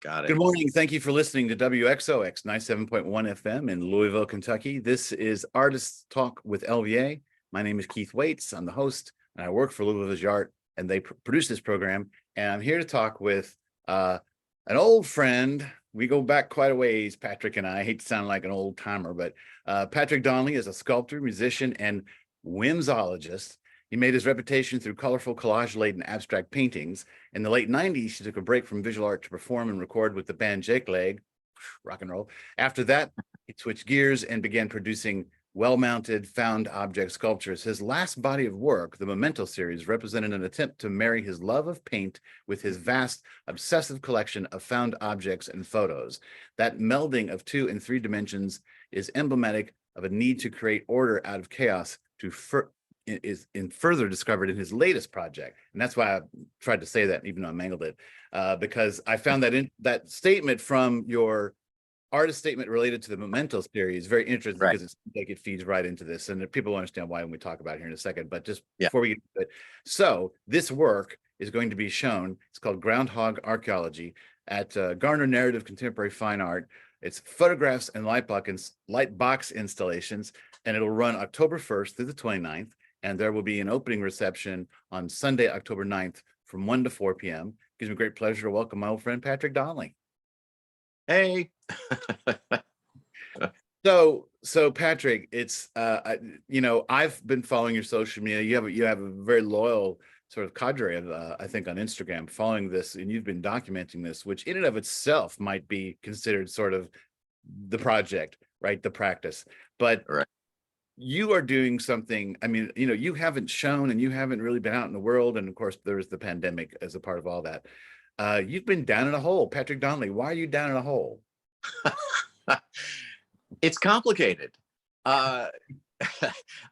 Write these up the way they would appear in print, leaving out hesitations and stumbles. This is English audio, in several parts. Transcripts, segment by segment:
Got Good it. morning. Thank you for listening to WXOX 97.1 FM in Louisville, Kentucky. This is Artists Talk with LVA. My name is Keith Waits. I'm the host, and I work for Louisville Visual Art, and they produce this program. And I'm here to talk with an old friend. We go back quite a ways, Patrick and I hate to sound like an old timer, but Patrick Donley is a sculptor, musician, and whimsologist. He made his reputation through colorful collage-laden abstract paintings. In the late 90s, he took a break from visual art to perform and record with the band Jake Leg, rock and roll. After that, he switched gears and began producing well-mounted found object sculptures. His last body of work, the Memento series, represented an attempt to marry his love of paint with his vast, obsessive collection of found objects and photos. That melding of 2 and 3 dimensions is emblematic of a need to create order out of chaos is further discovered in his latest project. And that's why I tried to say that, even though I mangled it, because I found that statement from your artist statement related to the Memento series very interesting, Right. because it's like it feeds right into this, and people will understand why when we talk about it here in a second. But just Yeah. before we get to it, so this work is going to be shown. It's called Groundhog Archeology at Garner Narrative Contemporary Fine Art. It's photographs and light box installations, and it'll run October 1st through the 29th. And there will be an opening reception on Sunday, October 9th from 1 to 4 p.m. Gives me great pleasure to welcome my old friend, Patrick Donley. Hey. So Patrick, it's, I've been following your social media. You have a very loyal sort of cadre of, I think, on Instagram following this, and you've been documenting this, which in and of itself might be considered sort of the project, right? The practice. But Right. You are doing something. I mean, you haven't shown, and you haven't really been out in the world. And of course, there's the pandemic as a part of all that. You've been down in a hole. Patrick Donley, why are you down in a hole? It's complicated. I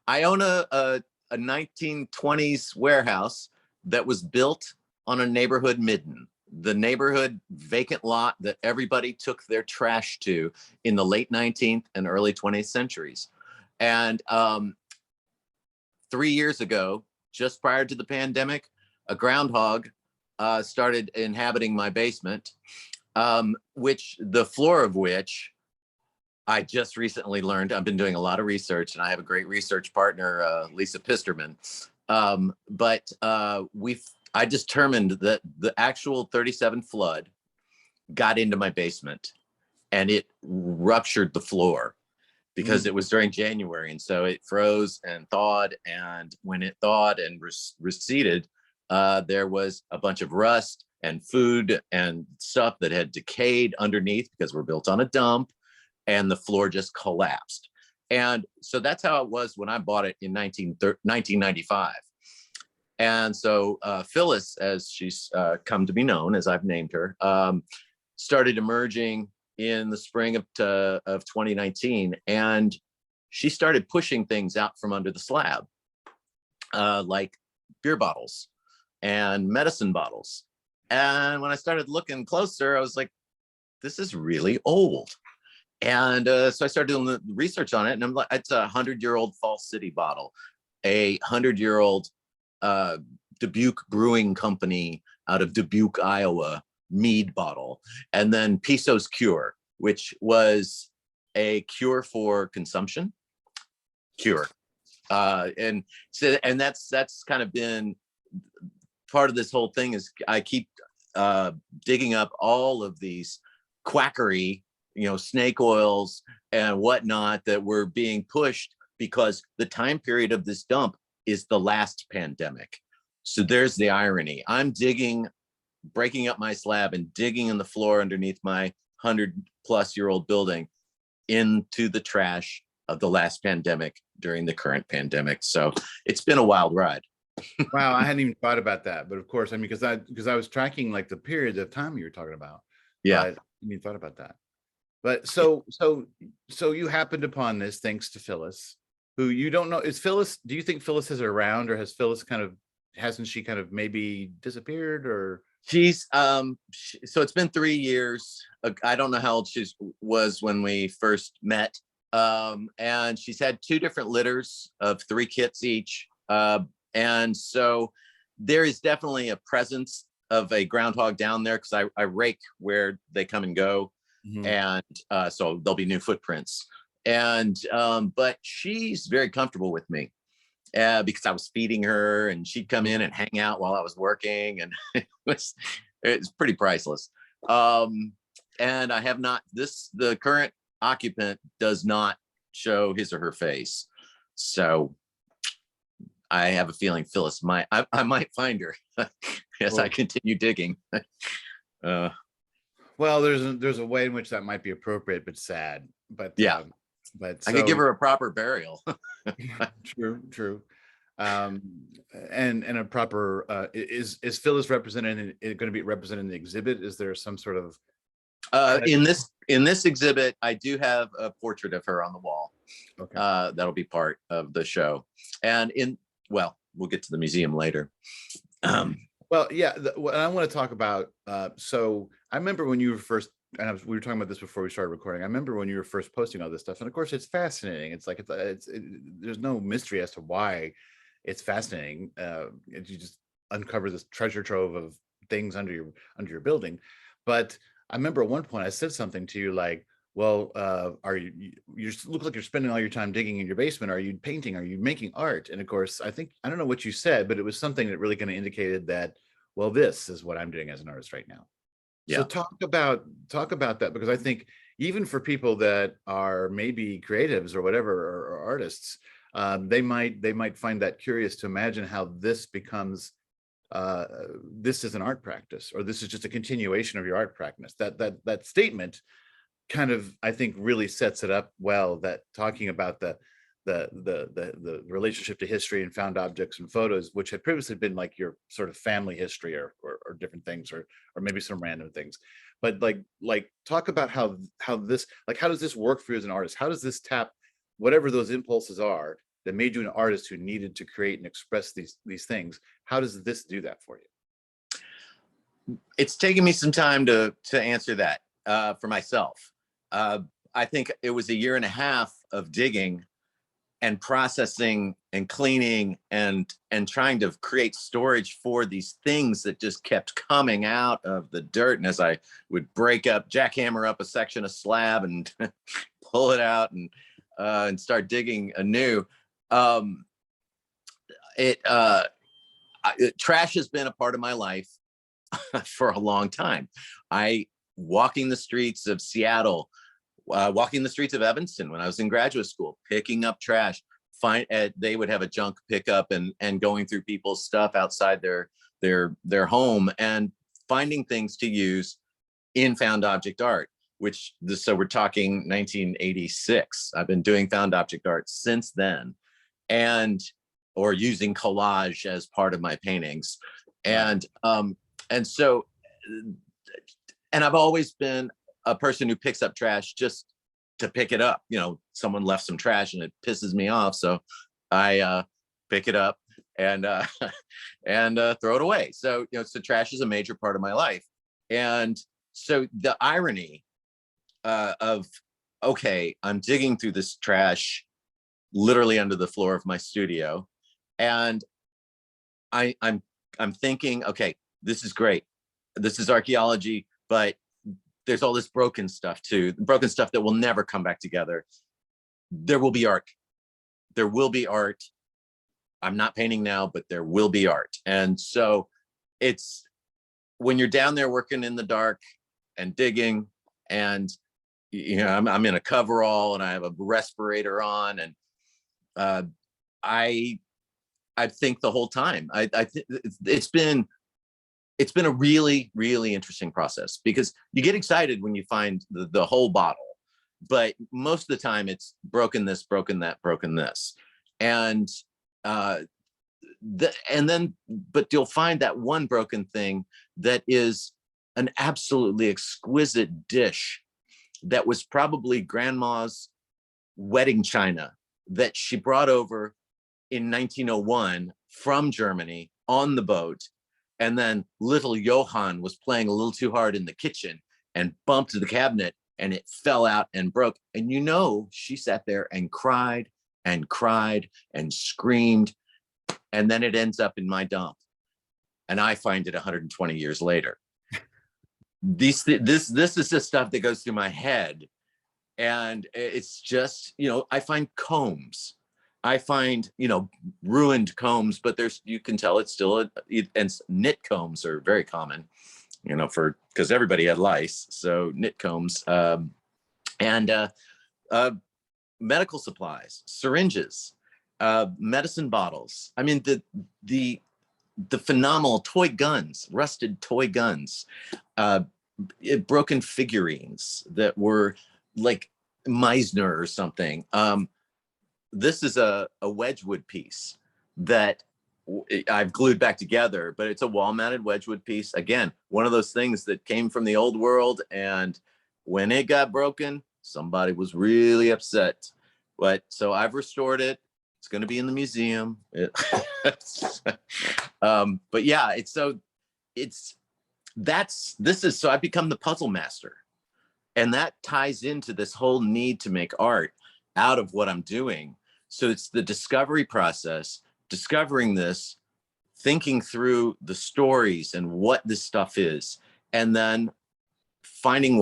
own a 1920s warehouse that was built on a neighborhood midden, the neighborhood vacant lot that everybody took their trash to in the late 19th and early 20th centuries. And 3 years ago, just prior to the pandemic, a groundhog started inhabiting my basement, which the floor of which I just recently learned. I've been doing a lot of research, and I have a great research partner, Lisa Pisterman. I determined that the actual 37 flood got into my basement, and it ruptured the floor because it was during January. And so it froze and thawed. And when it thawed and receded, there was a bunch of rust and food and stuff that had decayed underneath because we're built on a dump, and the floor just collapsed. And so that's how it was when I bought it in 1995. And so Phyllis, as she's come to be known, as I've named her, started emerging in the spring of 2019, and she started pushing things out from under the slab, like beer bottles and medicine bottles. And when I started looking closer, I was like, this is really old. And so I started doing the research on it, and I'm like, it's a 100-year-old Falls City bottle, a 100-year-old Dubuque Brewing Company out of Dubuque, Iowa, mead bottle, and then Piso's Cure, which was a cure for consumption cure. And that's kind of been part of this whole thing. Is I keep digging up all of these quackery, snake oils and whatnot that were being pushed because the time period of this dump is the last pandemic. So there's the irony. I'm breaking up my slab and digging in the floor underneath my 100-plus-year-old building into the trash of the last pandemic during the current pandemic. So it's been a wild ride. Wow, I hadn't even thought about that. But of course, I mean, because I was tracking like the period of time you were talking about. Yeah, I hadn't even thought about that. But so you happened upon this thanks to Phyllis, who you don't know. Is Phyllis? Do you think Phyllis is around, or has Phyllis hasn't she kind of maybe disappeared, or? She's so it's been 3 years. I don't know how old she was when we first met. And she's had 2 different litters of 3 kits each. And so there is definitely a presence of a groundhog down there because I rake where they come and go. Mhm. And so there'll be new footprints. And but she's very comfortable with me because I was feeding her, and she'd come in and hang out while I was working, and it's pretty priceless. And I have not the current occupant does not show his or her face, so I have a feeling Phyllis I might find her as I continue digging. Well, there's a way in which that might be appropriate, but sad. But yeah, but I could give her a proper burial. true. And a proper is Phyllis represented going to be represented in the exhibit? Is there some sort of in this exhibit, I do have a portrait of her on the wall. Okay. That'll be part of the show. And well, we'll get to the museum later. Well, yeah, what I want to talk about. So I remember when you were first, and we were talking about this before we started recording. I remember when you were first posting all this stuff, and of course, it's fascinating. It's like there's no mystery as to why it's fascinating. You just uncover this treasure trove of things under your building. But I remember at one point I said something to you like, well, you look like you're spending all your time digging in your basement. Are you painting? Are you making art? And of course, I don't know what you said, but it was something that really kind of indicated that, well, this is what I'm doing as an artist right now. Yeah. So talk about that, because I think even for people that are maybe creatives or whatever, or artists, they might find that curious to imagine how this becomes this is an art practice, or this is just a continuation of your art practice. That statement kind of, I think, really sets it up well, that talking about the relationship to history and found objects and photos, which had previously been like your sort of family history or different things, or maybe some random things. But like talk about how this, like, how does this work for you as an artist? How does this tap whatever those impulses are that made you an artist who needed to create and express these things? How does this do that for you? It's taken me some time to answer that for myself. I think it was a year and a half of digging and processing and cleaning and trying to create storage for these things that just kept coming out of the dirt. And as I would jackhammer up a section of slab and pull it out and start digging anew, trash has been a part of my life for a long time. Walking the streets of Seattle, walking the streets of Evanston when I was in graduate school, picking up trash. They would have a junk pickup and going through people's stuff outside their home and finding things to use in found object art. So we're talking 1986. I've been doing found object art since then, or using collage as part of my paintings, and so. And I've always been a person who picks up trash just to pick it up. Someone left some trash and it pisses me off, so I pick it up and throw it away. So so trash is a major part of my life. And so the irony of, okay, I'm digging through this trash literally under the floor of my studio, and I'm thinking, okay, this is great. This is archaeology, but there's all this broken stuff too, broken stuff that will never come back together. There will be art. There will be art. I'm not painting now, but there will be art. And so it's when you're down there working in the dark and digging, and I'm in a coverall and I have a respirator on, and I think the whole time I think it's been a really, really interesting process, because you get excited when you find the whole bottle, but most of the time it's broken this, broken that, broken this. And but you'll find that one broken thing that is an absolutely exquisite dish that was probably grandma's wedding china that she brought over in 1901 from Germany on the boat. And then little Johann was playing a little too hard in the kitchen and bumped the cabinet, and it fell out and broke. And she sat there and cried and cried and screamed. And then it ends up in my dump. and I find it 120 years later. This is the stuff that goes through my head, and it's just, I find combs. I find, ruined combs, but you can tell it's still and knit combs are very common, because everybody had lice. So knit combs, and medical supplies, syringes, medicine bottles. I mean, the phenomenal toy guns, rusted toy guns, broken figurines that were like Meisner or something. This is a Wedgwood piece that I've glued back together, but it's a wall-mounted Wedgwood piece. Again, one of those things that came from the old world, and when it got broken, somebody was really upset. But so I've restored it. It's going to be in the museum. But yeah, so I've become the puzzle master, and that ties into this whole need to make art out of what I'm doing. So it's the discovery process, discovering this, thinking through the stories and what this stuff is, and then finding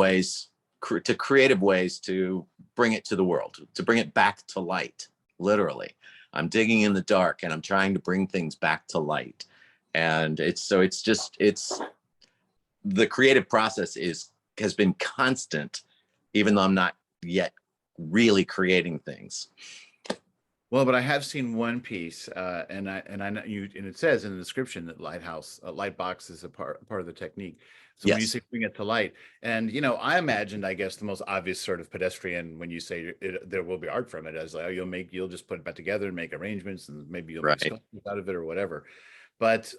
creative ways to bring it to the world, to bring it back to light. Literally, I'm digging in the dark and I'm trying to bring things back to light. And the creative process has been constant, even though I'm not yet really creating things. Well, but I have seen one piece, and I know you, and it says in the description that light box is a part of the technique. So Yes. When you say bring it to light, and I imagined, I guess, the most obvious sort of pedestrian when you say there will be art from it, as like, you'll just put it back together and make arrangements, and maybe you'll make sculptures out of it or whatever. But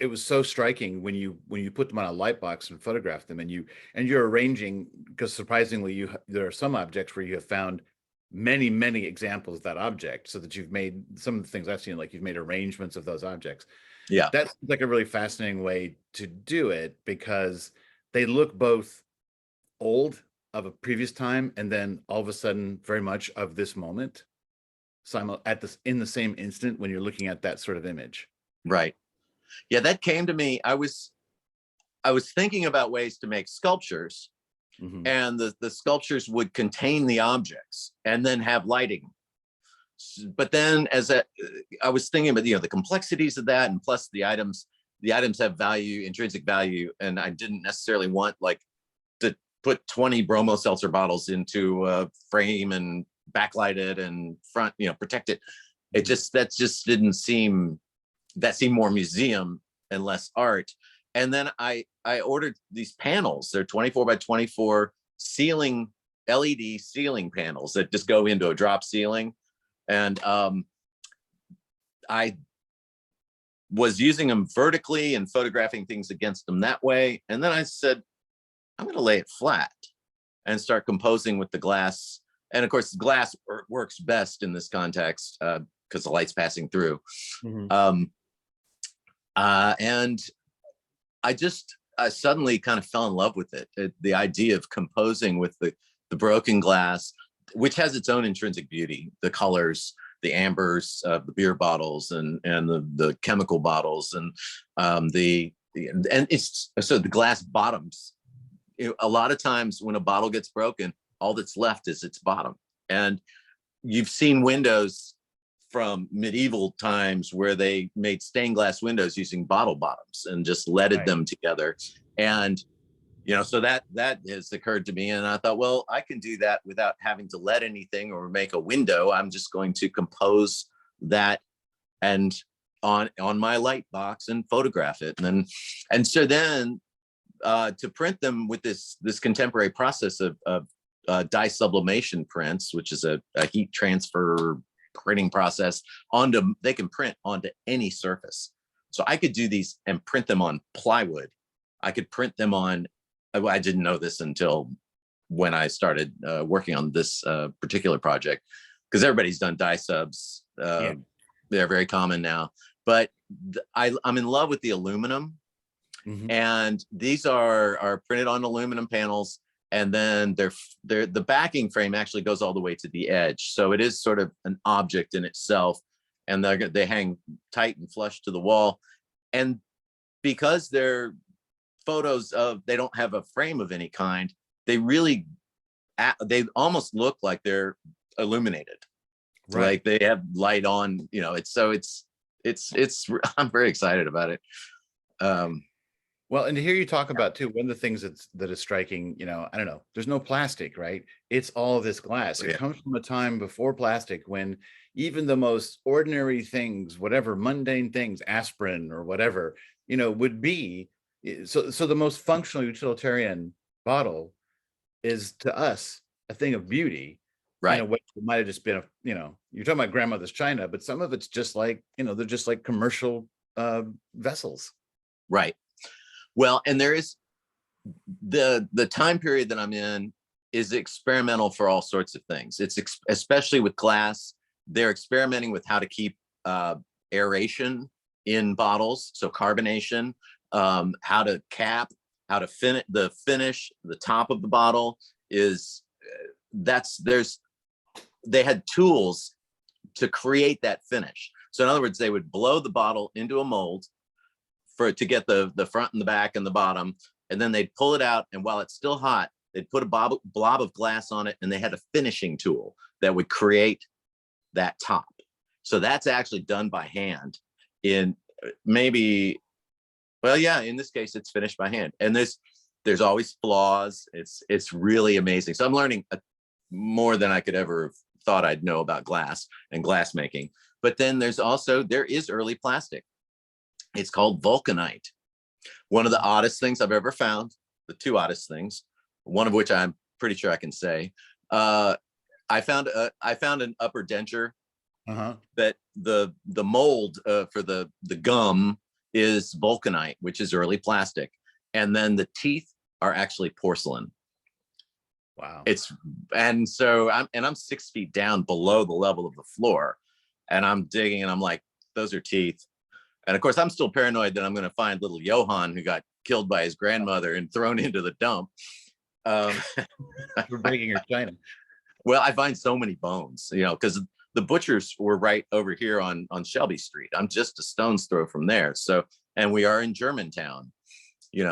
it was so striking when you put them on a light box and photograph them, and you're arranging, because surprisingly there are some objects where you have found many examples of that object, so that you've made some of the things I've seen, like you've made arrangements of those objects. Yeah, that's like a really fascinating way to do it, because they look both old of a previous time and then all of a sudden very much of this moment in the same instant when you're looking at that sort of image. Right. Yeah, that came to me. I was thinking about ways to make sculptures. Mm-hmm. And the sculptures would contain the objects and then have lighting. But then I was thinking about, the complexities of that, and plus the items have value, intrinsic value. And I didn't necessarily want to put 20 bromo seltzer bottles into a frame and backlight it and front, protect it. That seemed more museum and less art. And then I ordered these panels. They're 24 by 24 LED ceiling panels that just go into a drop ceiling. And I was using them vertically and photographing things against them that way. And then I said, I'm going to lay it flat and start composing with the glass. And of course, the glass works best in this context because the light's passing through. Mm-hmm. And I suddenly kind of fell in love with it. The idea of composing with the broken glass, which has its own intrinsic beauty, the colors, the ambers of the beer bottles and the chemical bottles, and it's so the glass bottoms. A lot of times when a bottle gets broken, all that's left is its bottom. And you've seen windows from medieval times where they made stained glass windows using bottle bottoms and just leaded them together. And, so that has occurred to me. And I thought, well, I can do that without having to lead anything or make a window. I'm just going to compose that and on my light box and photograph it. And so then to print them with this contemporary process of dye sublimation prints, which is a heat transfer printing process they can print onto any surface. So I could do these and print them on plywood. I could print them on, I didn't know this until when I started working on this particular project, because everybody's done dye subs. They're very common now, but I'm in love with the aluminum. Mm-hmm. And these are printed on aluminum panels. And then the backing frame actually goes all the way to the edge. So it is sort of an object in itself. And they hang tight and flush to the wall. And because they're photos of, they don't have a frame of any kind, they really, they almost look like they're illuminated. Right. Like they have light on, you know, it's I'm very excited about it. Well, and to hear you talk about too, one of the things that is striking, I don't know, there's no plastic, right? It's all this glass. It comes from a time before plastic when even the most ordinary things, whatever mundane things, aspirin or whatever, would be. So the most functional utilitarian bottle is to us a thing of beauty. Right. What might have just been you're talking about grandmother's china, but some of it's just like, they're just like commercial vessels. Right. Well, and there is the time period that I'm in is experimental for all sorts of things. It's especially with glass, they're experimenting with how to keep aeration in bottles, so carbonation, how to cap, how to finish the top of the bottle is they had tools to create that finish. So in other words, they would blow the bottle into a mold to get the front and the back and the bottom, and then they'd pull it out, and while it's still hot, they'd put a blob of glass on it, and they had a finishing tool that would create that top. So that's actually done by hand in maybe, well, yeah, in this case, it's finished by hand. And there's always flaws. It's really amazing. So I'm learning more than I could ever have thought I'd know about glass and glass making. But then there is early plastic. It's called vulcanite. One of the oddest things I've ever found, the two oddest things, one of which I'm pretty sure I can say. I found an upper denture that the mold for the gum is vulcanite, which is early plastic, and then the teeth are actually porcelain. Wow. And so I'm 6 feet down below the level of the floor, and I'm digging, and I'm like, those are teeth. And of course, I'm still paranoid that I'm going to find little Johann who got killed by his grandmother and thrown into the dump. For breaking your china. Well, I find so many bones, because the butchers were right over here on Shelby Street. I'm just a stone's throw from there. So, and we are in Germantown,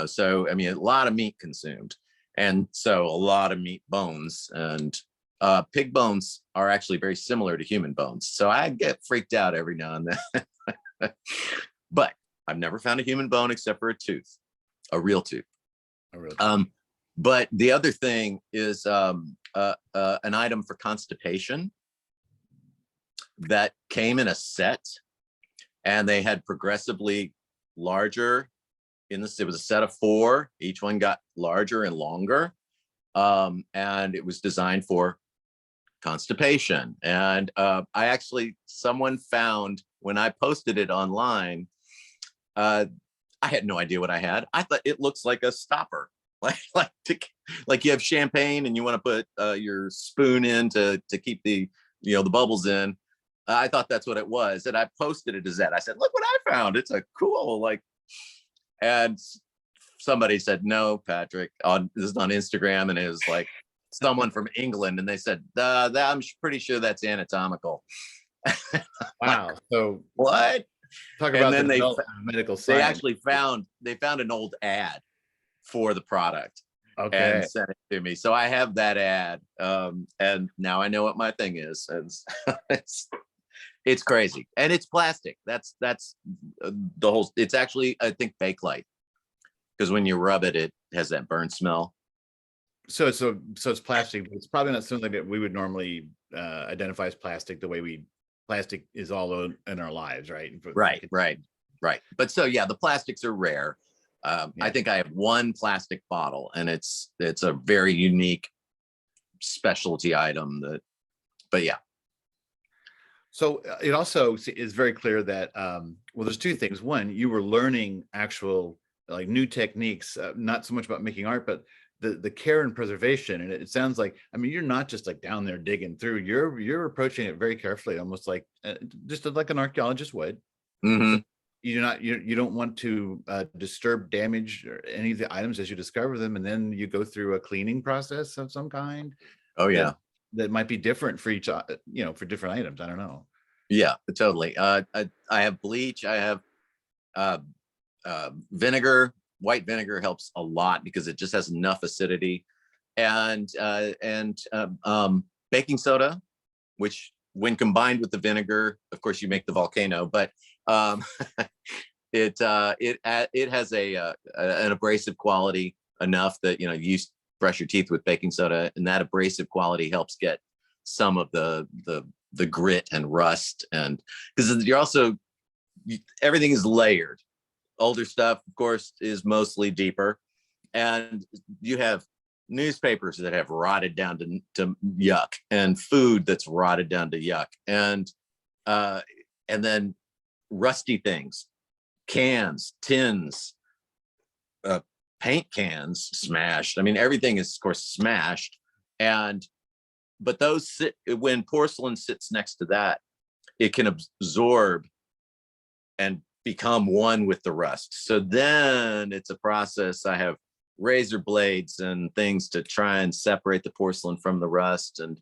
so, I mean, a lot of meat consumed. And so a lot of meat bones, and pig bones are actually very similar to human bones. So I get freaked out every now and then. But I've never found a human bone except for a real tooth. But the other thing is an item for constipation that came in a set, and they had progressively larger. It was a set of 4. Each one got larger and longer, and it was designed for constipation. And someone found, when I posted it online, I had no idea what I had. I thought it looks like a stopper, like you have champagne and you want to put your spoon in to keep the bubbles in. I thought that's what it was, and I posted it as that. I said, "Look what I found! It's a cool And somebody said, "No, Patrick." This is on Instagram, and it was like someone from England, and they said, "I'm pretty sure that's anatomical." Wow. So what? Talk about the development of medical science. They actually found an old ad for the product, and sent it to me. So I have that ad, and now I know what my thing is. And it's crazy, and it's plastic. That's the whole. It's actually, I think, Bakelite, because when you rub it, it has that burn smell. So it's plastic, but it's probably not something that we would normally identify as plastic the way plastic is all in our lives, right? Right. But so, yeah, the plastics are rare. I think I have one plastic bottle, and it's a very unique specialty item but yeah. So it also is very clear that, well, there's two things. One, you were learning actual new techniques, not so much about making art, but the care and preservation. And it sounds like, I mean, you're not just down there digging through, you're approaching it very carefully, almost like just like an archaeologist would. Mm-hmm. So you don't want to disturb, damage any of the items as you discover them. And then you go through a cleaning process of some kind. Oh yeah. That might be different for each, for different items. I don't know. Yeah, totally. I have bleach. I have Vinegar, white vinegar helps a lot because it just has enough acidity, and baking soda, which when combined with the vinegar, of course, you make the volcano. But it has an abrasive quality enough that you brush your teeth with baking soda, and that abrasive quality helps get some of the grit and rust, and because everything is layered. Older stuff, of course, is mostly deeper, and you have newspapers that have rotted down to yuck, and food that's rotted down to yuck, and then rusty things, cans, tins, paint cans smashed. I mean, everything is, of course, smashed, but when porcelain sits next to that, it can absorb and become one with the rust. So then it's a process. I have razor blades and things to try and separate the porcelain from the rust. And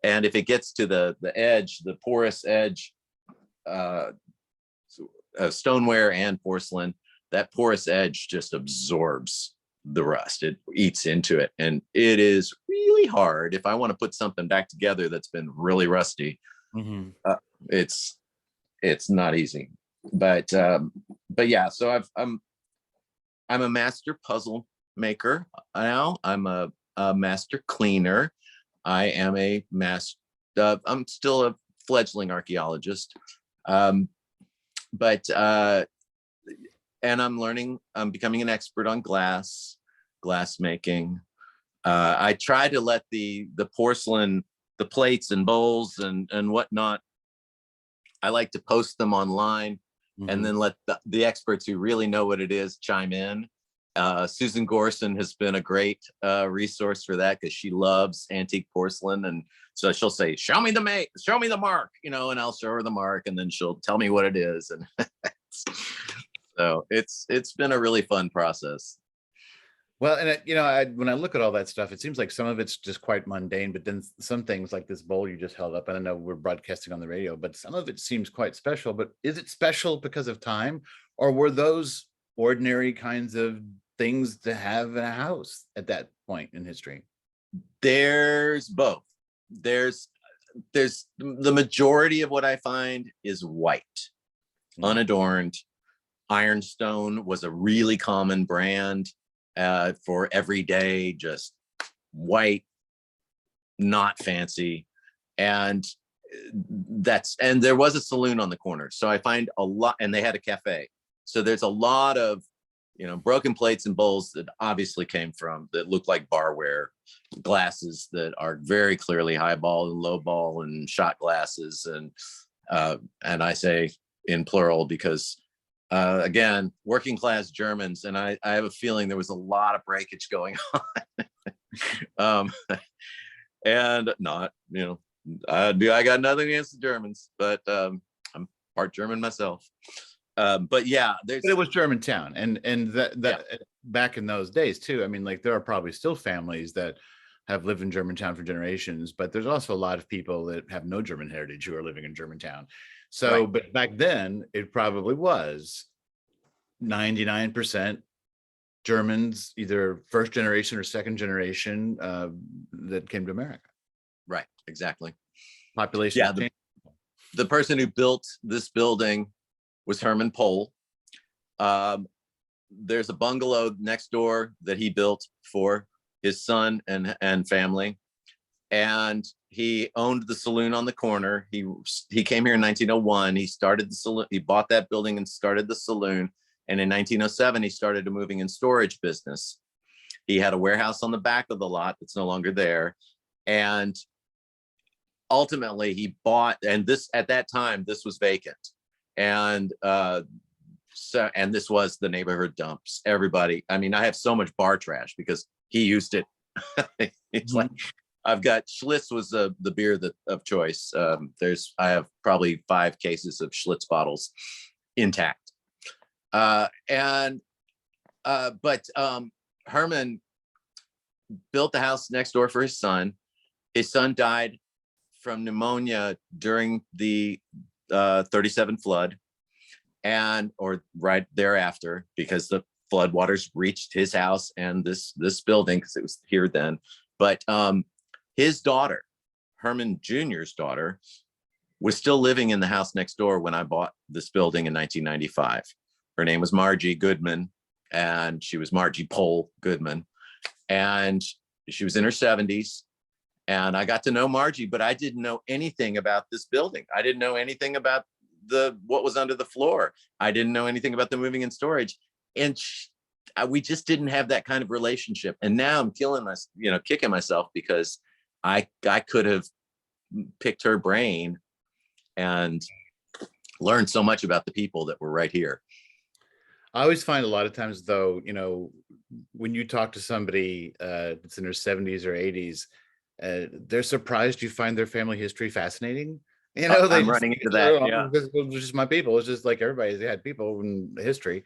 if it gets to the edge, the porous edge, stoneware and porcelain, that porous edge just absorbs the rust. It eats into it. And it is really hard. If I want to put something back together that's been really rusty, it's not easy. But yeah, so I'm a master puzzle maker now. I'm a master cleaner. I am a master. I'm still a fledgling archaeologist, but and I'm learning. I'm becoming an expert on glass making. I try to let the porcelain, the plates and bowls and whatnot, I like to post them online. And then let the experts who really know what it is chime in. Susan Gorson has been a great resource for that because she loves antique porcelain, and so she'll say, "Show me the mark," and I'll show her the mark, and then she'll tell me what it is, and so it's been a really fun process. Well, and when I look at all that stuff, it seems like some of it's just quite mundane, but then some things like this bowl you just held up, and I know we're broadcasting on the radio, but some of it seems quite special. But is it special because of time, or were those ordinary kinds of things to have in a house at that point in history? There's both. There's the majority of what I find is white, unadorned. Ironstone was a really common brand. For everyday, just white, not fancy. And there was a saloon on the corner. So I find a lot, and they had a cafe. So there's a lot of, broken plates and bowls that obviously that look like barware, glasses that are very clearly highball and lowball and shot glasses. And I say in plural because again, working class Germans, and I have a feeling there was a lot of breakage going on. And not, I got nothing against the Germans, but I'm part German myself. But yeah, but it was Germantown, and that back in those days too. I mean, like there are probably still families that have lived in Germantown for generations, but there's also a lot of people that have no German heritage who are living in Germantown. So, right. But back then it probably was 99% Germans, either first generation or second generation, that came to America. Right, exactly. Population. Yeah, the person who built this building was Herman Pohl. There's a bungalow next door that he built for his son and family. And he owned the saloon on the corner. He came here in 1901. He started the saloon. He bought that building and started the saloon. And in 1907, he started a moving and storage business. He had a warehouse on the back of the lot that's no longer there. And ultimately he bought, and at that time, this was vacant. And and this was the neighborhood dumps. Everybody, I mean, I have so much bar trash because he used it. It's like, I've got Schlitz was the beer of choice. I have probably 5 cases of Schlitz bottles intact. But Herman built the house next door for his son. His son died from pneumonia during the 37 flood. and or right thereafter, because the floodwaters reached his house and this building, because it was here then. But his daughter, Herman Jr.'s daughter, was still living in the house next door when I bought this building in 1995. Her name was Margie Goodman, and she was Margie Pole Goodman, and she was in her 70s. And I got to know Margie, but I didn't know anything about this building. I didn't know anything about what was under the floor. I didn't know anything about the moving and storage. And we just didn't have that kind of relationship. And now I'm kicking myself because I could have picked her brain and learned so much about the people that were right here. I always find a lot of times, though, when you talk to somebody that's in their 70s or 80s, they're surprised you find their family history fascinating. I'm running into that. Yeah, it's just my people. It's just like everybody's had people in history,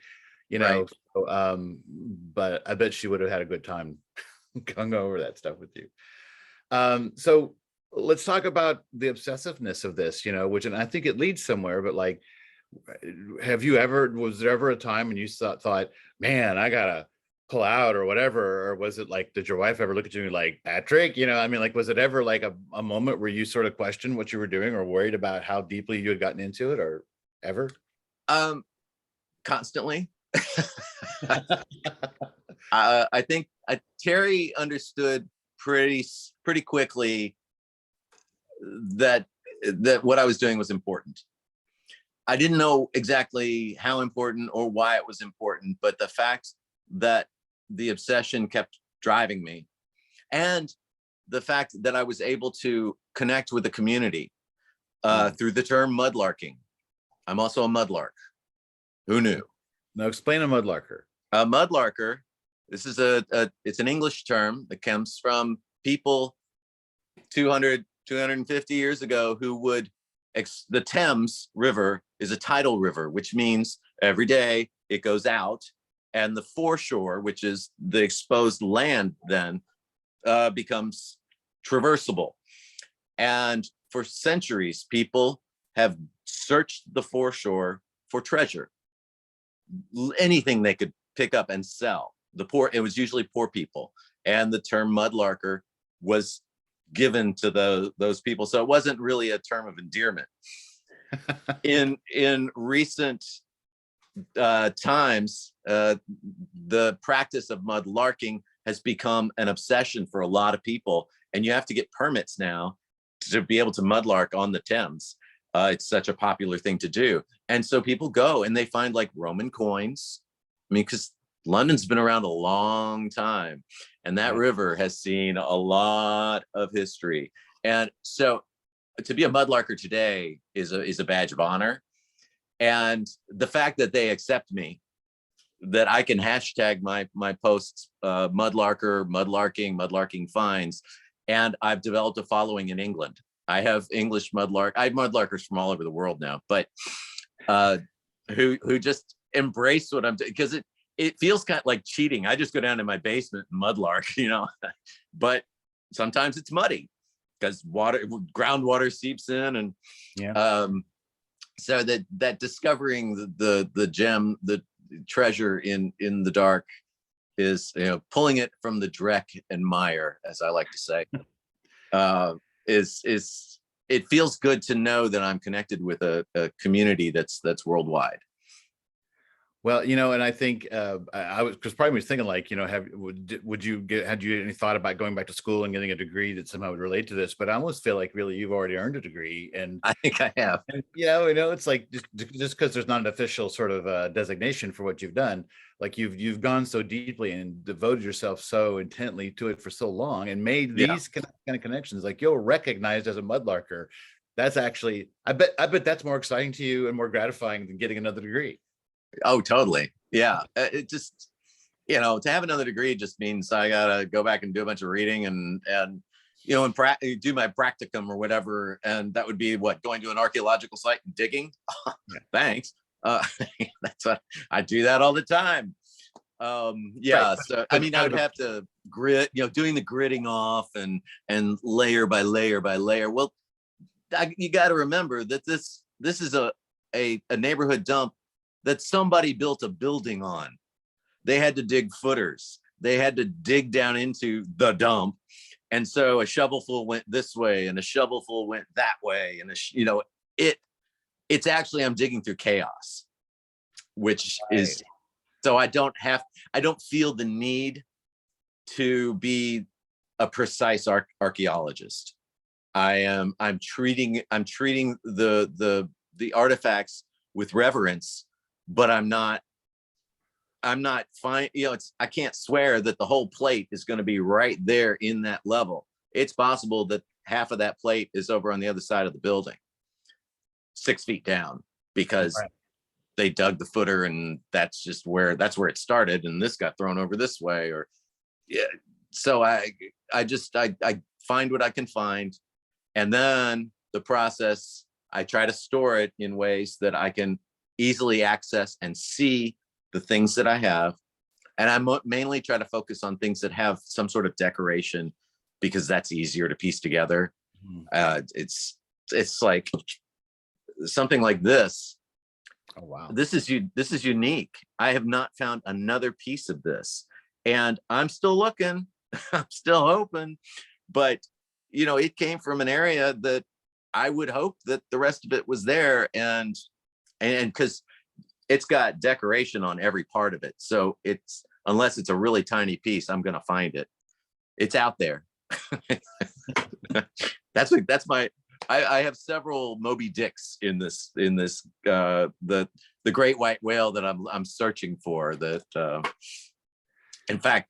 Right. So, but I bet she would have had a good time going over that stuff with you. So let's talk about the obsessiveness of this, which, and I think it leads somewhere, but like, was there ever a time when you thought, man, I gotta pull out or whatever? Or was it like, did your wife ever look at you like, Patrick, like, was it ever like a moment where you sort of questioned what you were doing or worried about how deeply you had gotten into it, or ever? Constantly. I think Terry understood pretty quickly that what I was doing was important. I didn't know exactly how important or why it was important, but the fact that the obsession kept driving me, and the fact that I was able to connect with the community through the term mudlarking. I'm also a mudlark. Who knew? Now explain a mudlarker. A mudlarker, this is it's an English term that comes from people 250 years ago who would, the Thames River is a tidal river, which means every day it goes out, and the foreshore, which is the exposed land, then becomes traversable. And for centuries, people have searched the foreshore for treasure, anything they could pick up and sell. It was usually poor people, and the term mudlarker was given to those people. So it wasn't really a term of endearment. In recent times, the practice of mudlarking has become an obsession for a lot of people, and you have to get permits now to be able to mudlark on the Thames. It's such a popular thing to do. And so people go and they find like Roman coins. I mean, because London's been around a long time, and that river has seen a lot of history. And so to be a mudlarker today is a badge of honor. And the fact that they accept me, that I can hashtag my posts, mudlarking finds, and I've developed a following in England. I have English mudlark. I have mudlarkers from all over the world now, but who just embrace what I'm doing, because it feels kind of like cheating. I just go down to my basement and mudlark, but sometimes it's muddy because groundwater seeps in, and so that discovering the gem, the treasure in the dark, is pulling it from the dreck and mire, as I like to say. It feels good to know that I'm connected with a community that's worldwide. Well, and I think I was, because probably was thinking like, had you any thought about going back to school and getting a degree that somehow would relate to this? But I almost feel like really you've already earned a degree, and I think I have. And, it's like just because there's not an official sort of designation for what you've done, like you've gone so deeply and devoted yourself so intently to it for so long, and made these kind of connections. Like you're recognized as a mudlarker. That's actually, I bet that's more exciting to you and more gratifying than getting another degree. Oh, totally. Yeah. It just, to have another degree just means I gotta go back and do a bunch of reading and do my practicum or whatever. And that would be going to an archaeological site and digging. Thanks. That's what I do that all the time. Right. So I mean, I would have to grit, doing the gritting off and layer by layer by layer. Well, you got to remember that this is a neighborhood dump that somebody built a building on. They had to dig footers. They had to dig down into the dump. And so a shovelful went this way and a shovelful went that way. And, it's actually, I'm digging through chaos, which is, so I don't feel the need to be a precise archaeologist. I'm treating the artifacts with reverence, but I'm not fine. I can't swear that the whole plate is going to be right there in that level. It's possible that half of that plate is over on the other side of the building, 6 feet down, because they dug the footer and that's where it started. And this got thrown over this way, or so I find what I can find. And then the process, I try to store it in ways that I can easily access and see the things that I have. And I mainly try to focus on things that have some sort of decoration, because that's easier to piece together. It's like something like this. Oh, wow. This is unique. I have not found another piece of this, and I'm still looking. I'm still hoping, but it came from an area that I would hope that the rest of it was there, and because it's got decoration on every part of it. So unless it's a really tiny piece, I'm going to find it. It's out there. I have several Moby Dicks in this, the great white whale that I'm searching for. That, in fact,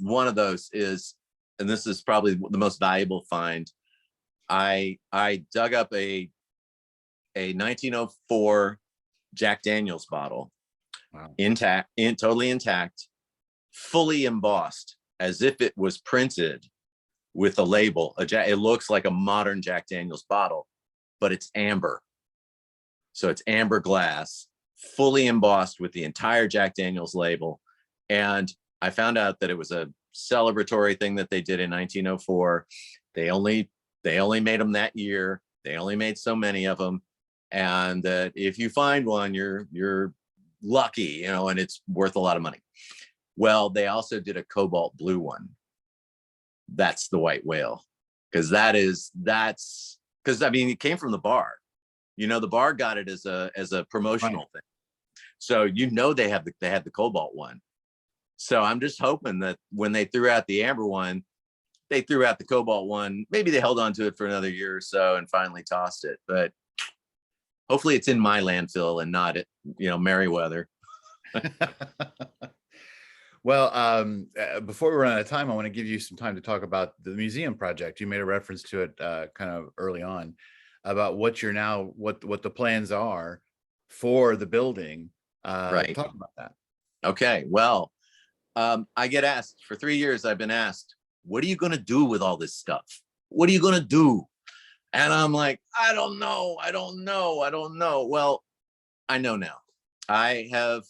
one of those is, and this is probably the most valuable find. I dug up a 1904 Jack Daniel's bottle, wow, totally intact, fully embossed, as if it was printed with a label. It looks like a modern Jack Daniel's bottle, but it's amber. So it's amber glass, fully embossed with the entire Jack Daniel's label. And I found out that it was a celebratory thing that they did in 1904. They only made them that year. They only made so many of them. And that if you find one, you're lucky, and it's worth a lot of money. Well, they also did a cobalt blue one. That's the white whale, because it came from the bar. The bar got it as a promotional thing. So they had the cobalt one. So I'm just hoping that when they threw out the amber one, they threw out the cobalt one. Maybe they held on to it for another year or so and finally tossed it. But hopefully it's in my landfill and not at Merriweather. Well, before we run out of time, I want to give you some time to talk about the museum project. You made a reference to it kind of early on about what the plans are for the building. Right. Talk about that. Okay. Well, I get asked for 3 years. I've been asked, what are you going to do with all this stuff? What are you going to do? And I'm like, I don't know. Well, I know now. I have,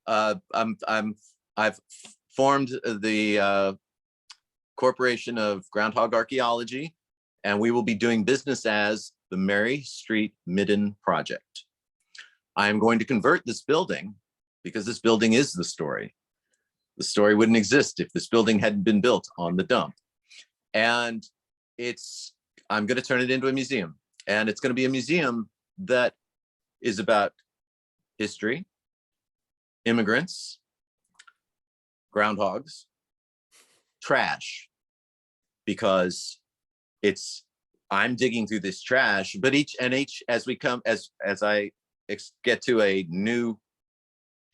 I've formed the Corporation of Groundhog Archeology, and we will be doing business as the Mary Street Midden Project. I am going to convert this building, because this building is the story. The story wouldn't exist if this building hadn't been built on the dump. And I'm going to turn it into a museum. And it's going to be a museum that is about history, immigrants, groundhogs, trash, because I'm digging through this trash, but each as I get to a new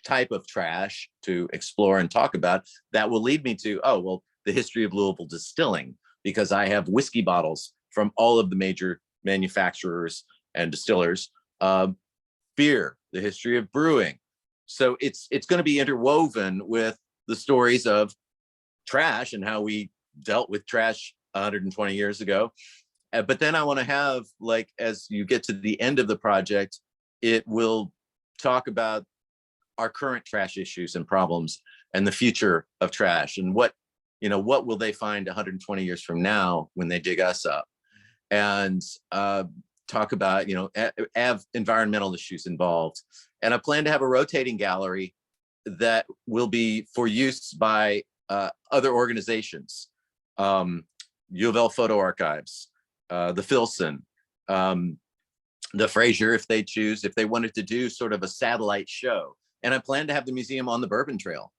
type of trash to explore and talk about, that will lead me to, the history of Louisville distilling, because I have whiskey bottles from all of the major manufacturers and distillers, beer, the history of brewing. So it's going to be interwoven with the stories of trash and how we dealt with trash 120 years ago. But then I want to have, as you get to the end of the project, it will talk about our current trash issues and problems and the future of trash, and what will they find 120 years from now when they dig us up, and talk about, have environmental issues involved, And I plan to have a rotating gallery that will be for use by other organizations, U of L Photo Archives, the Filson, the Fraser, if they choose, if they wanted to do sort of a satellite show. And I plan to have the museum on the Bourbon Trail,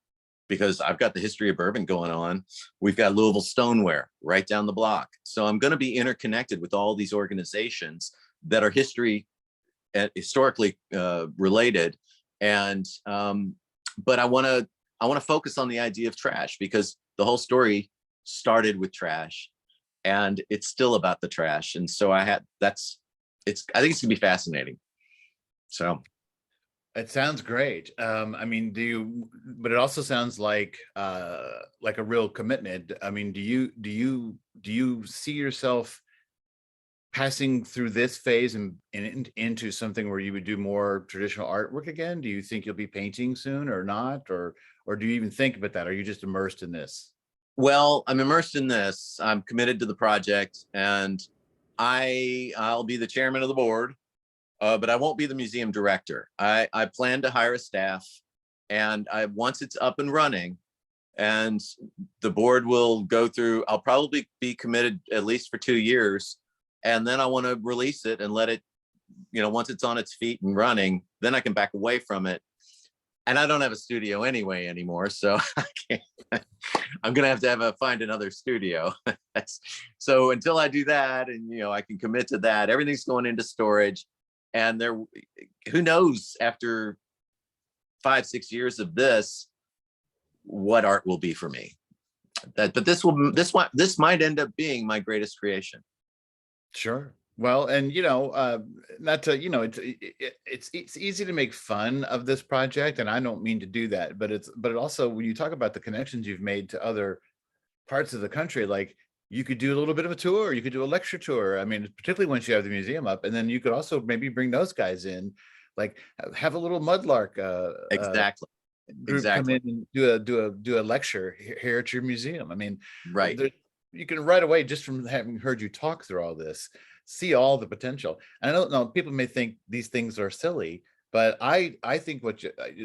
because I've got the history of bourbon going on. We've got Louisville Stoneware right down the block. So I'm going to be interconnected with all these organizations that are historically related. And but I want to focus on the idea of trash, because the whole story started with trash, and it's still about the trash. And so I think it's gonna be fascinating. So it sounds great. I mean, but it also sounds like a real commitment. I mean, do you see yourself passing through this phase and into something where you would do more traditional artwork again? Do you think you'll be painting soon or not? Or do you even think about that? Are you just immersed in this? Well, I'm immersed in this. I'm committed to the project, and I'll be the chairman of the board, but I won't be the museum director. I plan to hire a staff, and once it's up and running, and the board will go through, I'll probably be committed at least for 2 years, and then I want to release it and let it, once it's on its feet and running, then I can back away from it. And I don't have a studio anymore, so I can't, I'm gonna have to find another studio. So until I do that, and I can commit to that, everything's going into storage. And who knows, after 5-6 years of this, what art will be for me. But this might end up being my greatest creation. Sure. Well, and not to, it's easy to make fun of this project, and I don't mean to do that, but it also, when you talk about the connections you've made to other parts of the country, like you could do a little bit of a tour, you could do a lecture tour. I mean, particularly once you have the museum up, and then you could also maybe bring those guys in, like have a little Mudlark Exactly. group come in and do a lecture here at your museum. I mean, right. You can right away, just from having heard you talk through all this, see all the potential. And I don't know, people may think these things are silly, but I think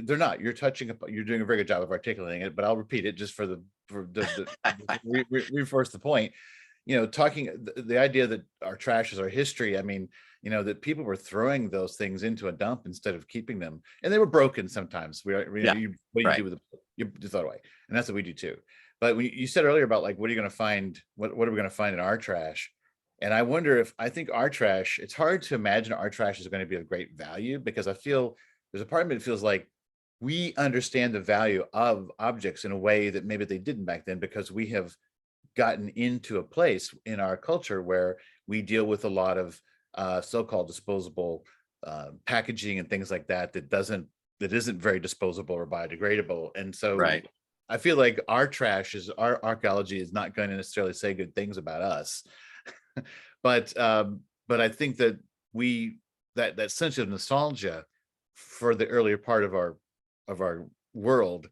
they're not. You're doing a very good job of articulating it, but I'll repeat it just for reinforce the point. Talking the idea that our trash is our history. I mean, that people were throwing those things into a dump instead of keeping them, and they were broken sometimes. What do you do with them? You throw it away, and that's what we do too. But when you said earlier about, like, what are you going to find? What are we going to find in our trash? And I wonder I think our trash, it's hard to imagine our trash is going to be of great value, because I feel there's a part of me that feels like we understand the value of objects in a way that maybe they didn't back then, because we have gotten into a place in our culture where we deal with a lot of so-called disposable packaging and things like that isn't very disposable or biodegradable. And so right. I feel like our archaeology is not going to necessarily say good things about us. But I think that that sense of nostalgia for the earlier part of our world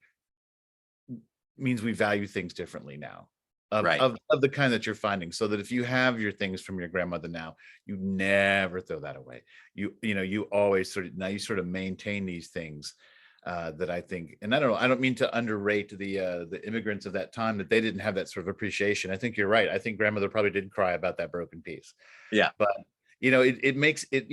means we value things differently now, of the kind that you're finding. So that if you have your things from your grandmother now, you never throw that away. You always sort of maintain these things. That I think, and I don't mean to underrate the immigrants of that time, that they didn't have that sort of appreciation. I think you're right. I think grandmother probably did cry about that broken piece. Yeah. But it makes it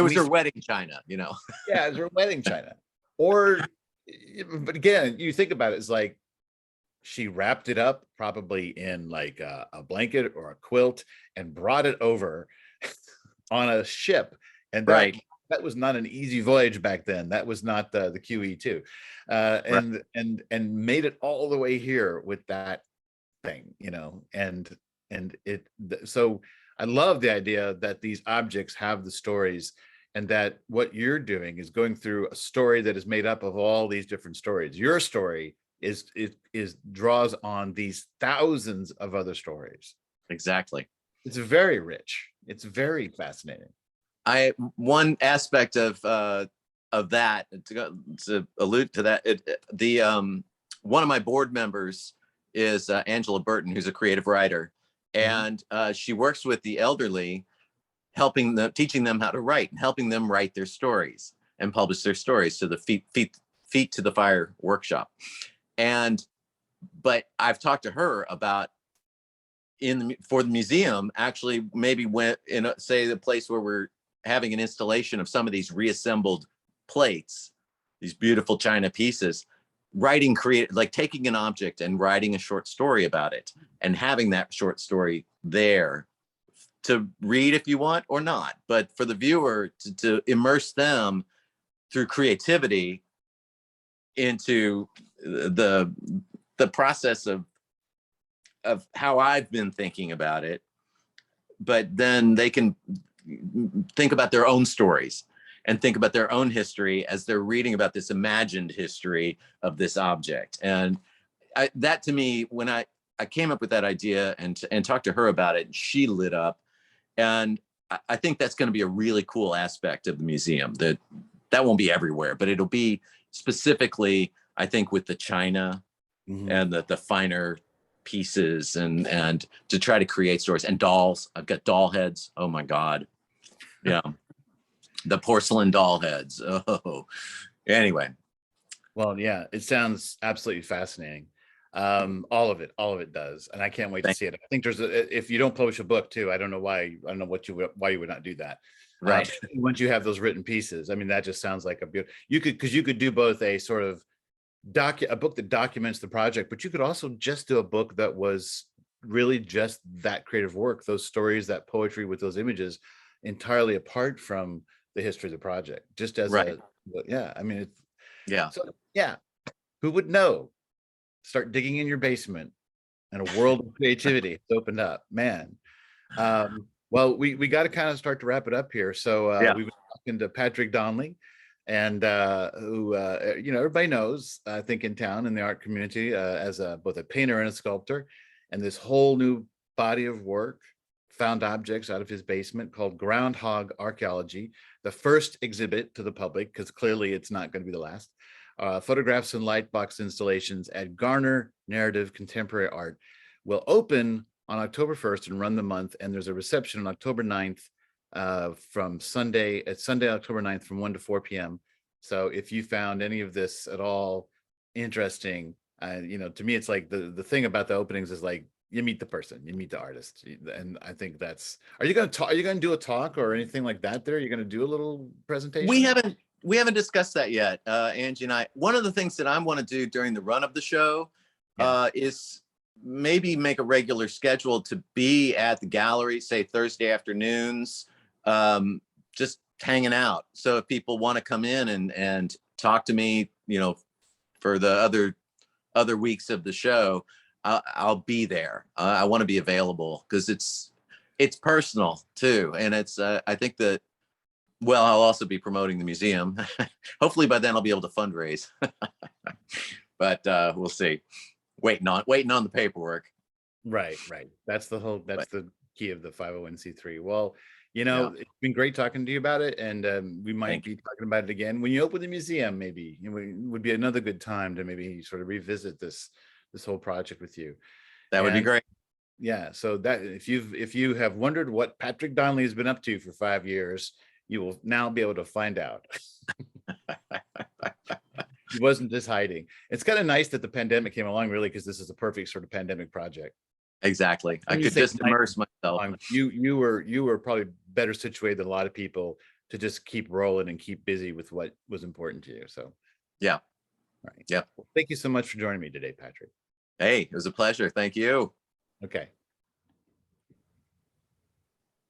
was her wedding china. Yeah, it was her wedding china. But again, you think about it, it's like she wrapped it up probably in like a blanket or a quilt and brought it over on a ship, and that was not an easy voyage back then. That was not the QE2, and made it all the way here with that thing, so I love the idea that these objects have the stories, and that what you're doing is going through a story that is made up of all these different stories. Your story draws on these thousands of other stories. Exactly. It's very rich. It's very fascinating. One aspect of that, to allude to that, one of my board members is Angela Burton, who's a creative writer, and she works with the elderly, teaching them how to write and helping them write their stories. and publish their stories to the feet to the fire workshop. But I've talked to her about for the museum, actually maybe went in, say, the place where we're having an installation of some of these reassembled plates, these beautiful China pieces, like taking an object and writing a short story about it and having that short story there to read if you want or not, but for the viewer to immerse them through creativity into the process of how I've been thinking about it, but then they can think about their own stories and think about their own history as they're reading about this imagined history of this object. And that to me, when I came up with that idea and talked to her about it, she lit up. And I think that's going to be a really cool aspect of the museum that won't be everywhere, but it'll be specifically, I think, with the China and the finer pieces and to try to create stories and dolls. I've got doll heads. Oh my God. Yeah. The porcelain doll heads. Oh, anyway. Well, yeah, it sounds absolutely fascinating. All of it does. And I can't wait to see it. I think if you don't publish a book too, I don't know why you would not do that. Right. Once you have those written pieces, I mean, that just sounds like you could do both a sort of a book that documents the project, but you could also just do a book that was really just that creative work, those stories, that poetry with those images, entirely apart from the history of the project, just as yeah, I mean, so yeah, who would know? Start digging in your basement and a world of creativity has opened up, man. Well, we got to kind of start to wrap it up here. So we've been talking to Patrick Donley, and who everybody knows, I think, in town in the art community as both a painter and a sculptor, and this whole new body of work, found objects out of his basement, called Groundhog Archeology, the first exhibit to the public, because clearly it's not going to be the last. Photographs and lightbox installations at Garner Narrative Contemporary Art will open on October 1st and run the month, and there's a reception on October 9th from Sunday, October 9th from 1 to 4 p.m. So if you found any of this at all interesting, to me, it's like the thing about the openings is like, you meet the person, you meet the artist. And I think are you going to do a talk or anything like that there? Are you going to do a little presentation? We haven't discussed that yet, Angie and I. One of the things that I want to do during the run of the show is maybe make a regular schedule to be at the gallery, say Thursday afternoons, just hanging out. So if people want to come in and talk to me, for the other weeks of the show, I'll be there. I want to be available because it's personal too, and it's I think that. Well, I'll also be promoting the museum. Hopefully by then I'll be able to fundraise, but we'll see. Waiting on the paperwork. Right. That's the key of the 501c3. Well, it's been great talking to you about it, and we might be talking about it again when you open the museum. Maybe it would be another good time to maybe sort of revisit this whole project with you. That would be great. Yeah. So that if you have wondered what Patrick Donley has been up to for 5 years, you will now be able to find out. He wasn't just hiding. It's kind of nice that the pandemic came along, really, because this is a perfect sort of pandemic project. Exactly. I could just immerse myself. You were probably better situated than a lot of people to just keep rolling and keep busy with what was important to you. So yeah. Right. Yeah. Well, thank you so much for joining me today, Patrick. Hey, it was a pleasure. Thank you. Okay.